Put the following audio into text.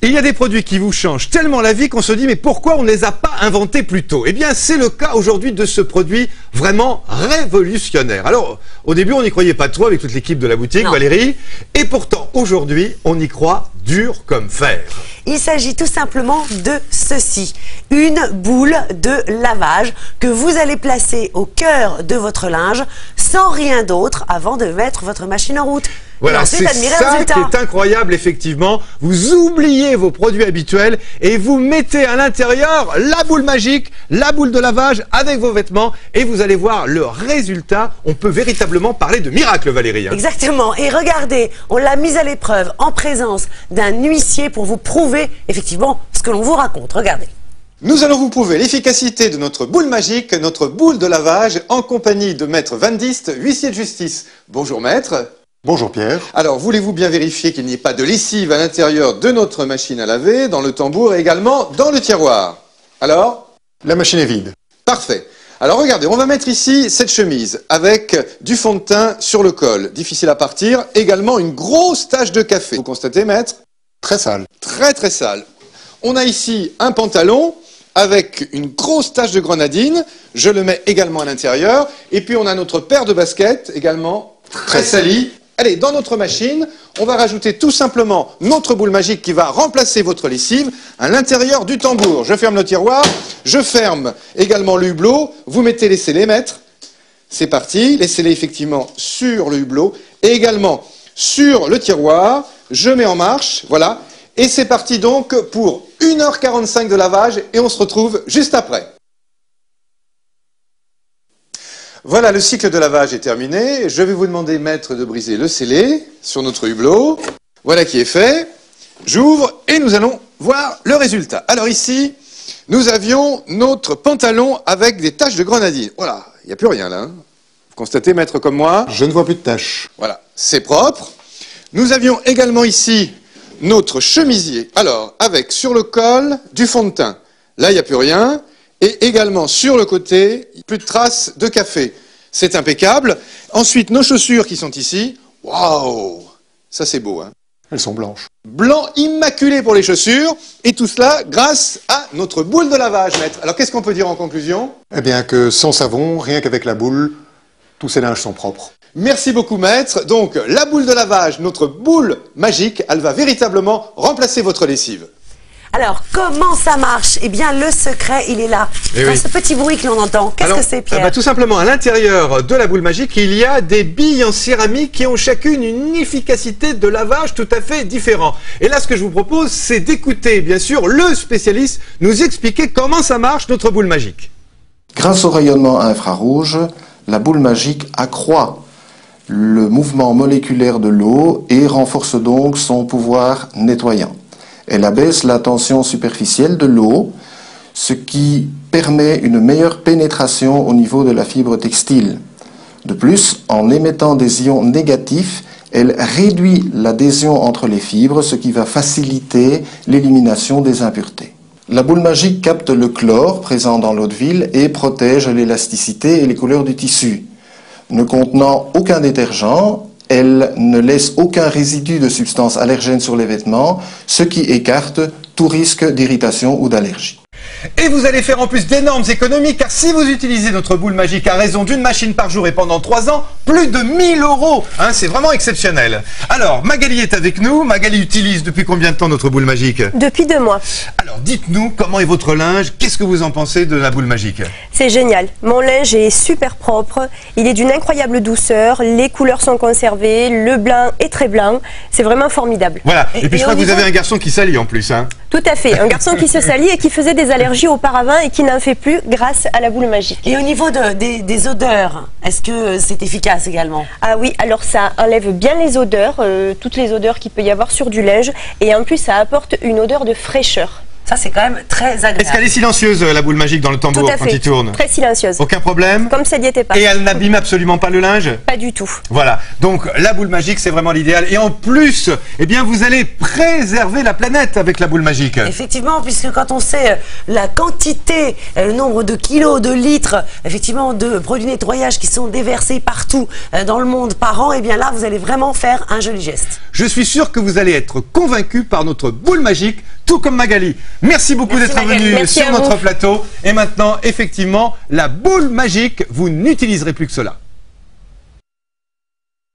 Il y a des produits qui vous changent tellement la vie qu'on se dit mais pourquoi on ne les a pas inventés plus tôt? Eh bien c'est le cas aujourd'hui de ce produit vraiment révolutionnaire. Alors au début on n'y croyait pas trop avec toute l'équipe de la boutique, Valérie, et pourtant aujourd'hui on y croit dur comme fer. Il s'agit tout simplement de ceci, une boule de lavage que vous allez placer au cœur de votre linge sans rien d'autre avant de mettre votre machine en route. Voilà, c'est ça qui est incroyable, effectivement. Vous oubliez vos produits habituels et vous mettez à l'intérieur la boule magique, la boule de lavage avec vos vêtements et vous allez voir le résultat. On peut véritablement parler de miracle, Valérie. Exactement. Et regardez, on l'a mise à l'épreuve en présence d'un huissier pour vous prouver effectivement ce que l'on vous raconte. Regardez. Nous allons vous prouver l'efficacité de notre boule magique, notre boule de lavage, en compagnie de Maître Van Dist, huissier de justice. Bonjour Maître. Bonjour Pierre. Alors, voulez-vous bien vérifier qu'il n'y ait pas de lessive à l'intérieur de notre machine à laver, dans le tambour et également dans le tiroir? Alors? La machine est vide. Parfait. Alors regardez, on va mettre ici cette chemise avec du fond de teint sur le col. Difficile à partir. Également une grosse tache de café. Vous constatez, Maître? Très sale. Très très sale. On a ici un pantalon avec une grosse tache de grenadine. Je le mets également à l'intérieur. Et puis on a notre paire de baskets également très salie. Allez, dans notre machine, on va rajouter tout simplement notre boule magique qui va remplacer votre lessive à l'intérieur du tambour. Je ferme le tiroir, je ferme également le hublot. Vous mettez les scellés, Maître. C'est parti. Les scellés effectivement sur le hublot et également sur le tiroir. Je mets en marche, voilà. Et c'est parti donc pour 1h45 de lavage et on se retrouve juste après. Voilà, le cycle de lavage est terminé. Je vais vous demander, Maître, de briser le scellé sur notre hublot. Voilà qui est fait. J'ouvre et nous allons voir le résultat. Alors ici, nous avions notre pantalon avec des taches de grenadine. Voilà, il n'y a plus rien là. Vous constatez, Maître, comme moi? Je ne vois plus de taches. Voilà, c'est propre. Nous avions également ici notre chemisier. Alors, avec sur le col du fond de teint. Là, il n'y a plus rien. Et également sur le côté, plus de traces de café. C'est impeccable. Ensuite, nos chaussures qui sont ici. Waouh! Ça, c'est beau, hein? Elles sont blanches. Blanc immaculé pour les chaussures. Et tout cela grâce à notre boule de lavage, Maître. Alors, qu'est-ce qu'on peut dire en conclusion? Eh bien que sans savon, rien qu'avec la boule, tous ces linges sont propres. Merci beaucoup, Maître. Donc, la boule de lavage, notre boule magique, elle va véritablement remplacer votre lessive. Alors, comment ça marche? Eh bien, le secret, il est là. Dans ce petit bruit que l'on entend. Qu'est-ce que c'est, Pierre? Tout simplement, à l'intérieur de la boule magique, il y a des billes en céramique qui ont chacune une efficacité de lavage tout à fait différente. Et là, ce que je vous propose, c'est d'écouter, bien sûr, le spécialiste nous expliquer comment ça marche, notre boule magique. Grâce au rayonnement infrarouge, la boule magique accroît le mouvement moléculaire de l'eau et renforce donc son pouvoir nettoyant. Elle abaisse la tension superficielle de l'eau, ce qui permet une meilleure pénétration au niveau de la fibre textile. De plus, en émettant des ions négatifs, elle réduit l'adhésion entre les fibres, ce qui va faciliter l'élimination des impuretés. La boule magique capte le chlore présent dans l'eau de ville et protège l'élasticité et les couleurs du tissu. Ne contenant aucun détergent, elle ne laisse aucun résidu de substances allergènes sur les vêtements, ce qui écarte tout risque d'irritation ou d'allergie. Et vous allez faire en plus d'énormes économies, car si vous utilisez notre boule magique à raison d'une machine par jour et pendant 3 ans, plus de 1000 €. Hein, c'est vraiment exceptionnel. Alors, Magali est avec nous. Magali utilise depuis combien de temps notre boule magique? Depuis 2 mois. Alors, dites-nous, comment est votre linge? Qu'est-ce que vous en pensez de la boule magique? C'est génial. Mon linge est super propre. Il est d'une incroyable douceur. Les couleurs sont conservées. Le blanc est très blanc. C'est vraiment formidable. Voilà. Et puis, je crois que vous avez un garçon qui salit en plus, hein? Tout à fait. Un garçon qui se salit et qui faisait des allergies auparavant et qui n'en fait plus grâce à la boule magique. Et au niveau des odeurs, est-ce que c'est efficace également? Ah oui, alors ça enlève bien les odeurs, toutes les odeurs qu'il peut y avoir sur du linge. Et en plus, ça apporte une odeur de fraîcheur. Ça, c'est quand même très agréable. Est-ce qu'elle est silencieuse, la boule magique, dans le tambour quand il tourne? Très silencieuse. Aucun problème? Comme ça n'y était pas. Et elle n'abîme absolument pas le linge? Pas du tout. Voilà. Donc, la boule magique, c'est vraiment l'idéal. Et en plus, eh bien, vous allez préserver la planète avec la boule magique. Effectivement, puisque quand on sait la quantité, le nombre de kilos, de litres, effectivement, de produits de nettoyage qui sont déversés partout dans le monde par an, eh bien là, vous allez vraiment faire un joli geste. Je suis sûr que vous allez être convaincus par notre boule magique tout comme Magali. Merci beaucoup d'être venu sur notre plateau. Et maintenant, effectivement, la boule magique, vous n'utiliserez plus que cela.